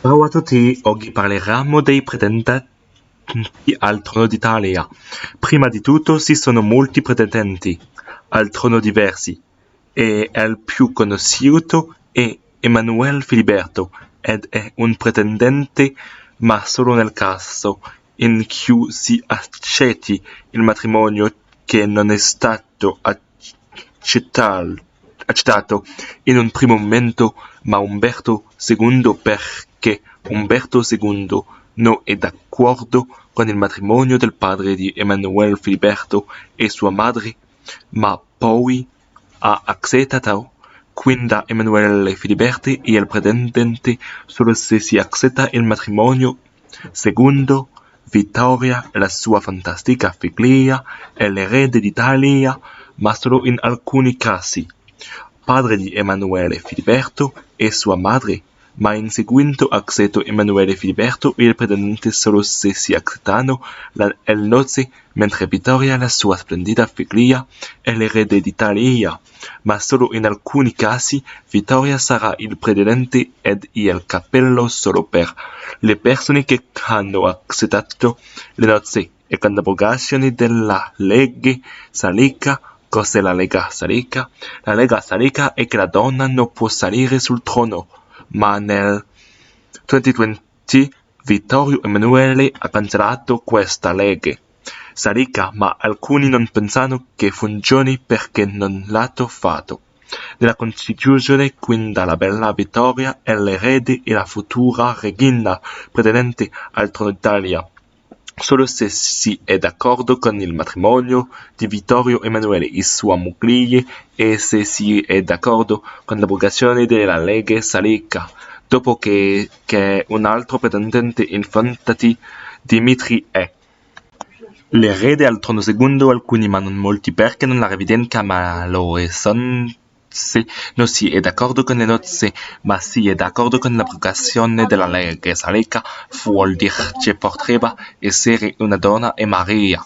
Ciao a tutti, oggi parleremo dei pretendenti al trono d'Italia. Prima di tutto ci sono molti pretendenti al trono diversi e il più conosciuto è Emanuele Filiberto ed è un pretendente ma solo nel caso in cui si accetti il matrimonio che non è stato accettato in un primo momento ma Umberto II perché Umberto II non è d'accordo con il matrimonio del padre di Emanuele Filiberto e sua madre, ma poi ha accettato. Quindi Emanuele Filiberto è il pretendente solo se si accetta il matrimonio. Secondo, Vittoria e la sua fantastica figlia è l'erede d'Italia, ma solo in alcuni casi. Padre di Emanuele Filiberto e sua madre, ma in seguito accetto Emanuele Filiberto e il pretendente solo se si accettano le nozze, mentre Vittoria, la sua splendida figlia, è l'erede d'Italia, ma solo in alcuni casi Vittoria sarà il pretendente ed il cappello solo per le persone che hanno accettato le nozze e con l'abrogazione della legge salica. Cos'è la Lega Salica? La Lega Salica è che la donna non può salire sul trono, ma nel 2020 Vittorio Emanuele ha cancellato questa legge Salica, ma alcuni non pensano che funzioni perché non l'ha fatto. Nella Costituzione, quindi la bella Vittoria è l'erede e la futura regina pretendente al trono d'Italia. Solo se si è d'accordo con il matrimonio di Vittorio Emanuele e sua moglie e se si è d'accordo con l'abrogazione della legge Salica, dopo che un altro pretendente infatti Dimitri è l'erede al trono secondo alcuni ma non molti perché non la evidenza ma lo sono se non si è d'accordo con le nozze, ma si è d'accordo con l'abrogazione della legge Salica, vuol dire che potrebbe essere una donna e Maria,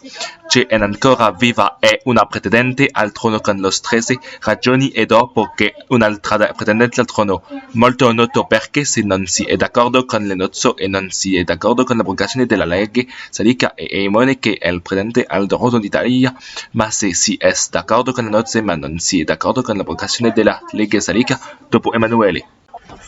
che è ancora viva e una pretendente al trono con le stesse ragioni e dopo che un'altra pretendente al trono, molto noto perché se non si è d'accordo con le nozze e non si è d'accordo con l'abrogazione della legge Salica è Emone che è il pretendente al trono d'Italia, ma se si è d'accordo con le nozze ma non si è d'accordo con l'abrogazione della legge Salica, dopo Emanuele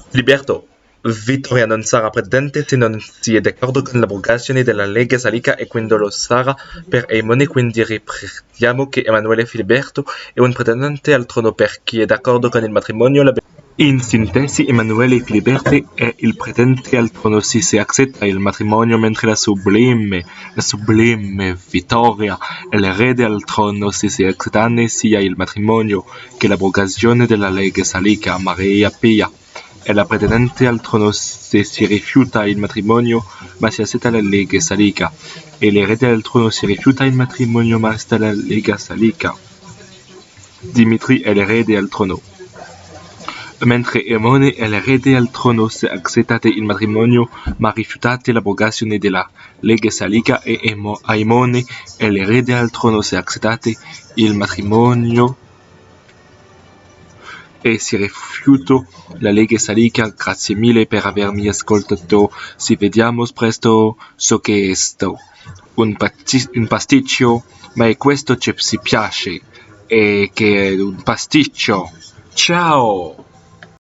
Filiberto, Vittoria non sarà pretendente se non si è d'accordo con l'abrogazione della legge Salica e quindi lo sarà per Emone, quindi ripetiamo che Emanuele Filiberto è un pretendente al trono per chi è d'accordo con il matrimonio. In sintesi, Emanuele Filiberto è il pretendente al trono se si accetta il matrimonio, mentre la sublime Vittoria è l'erede al trono se si accettano sia il matrimonio che l'abrogazione della legge Salica. Maria Pia è la pretendente al trono se si rifiuta il matrimonio ma si accetta la legge Salica, e l'erede al trono si rifiuta il matrimonio ma accetta la legge Salica. Dimitri è l'erede al trono, mentre Emone è l'erede al trono se accettate il matrimonio ma rifiutate l'abrogazione della legge Salica, e Aimone è l'erede al trono se accettate il matrimonio e si rifiuta la legge Salica. Grazie mille per avermi ascoltato, ci vediamo presto. So che è un pasticcio, ma è questo che ci piace, e che è un pasticcio. Ciao!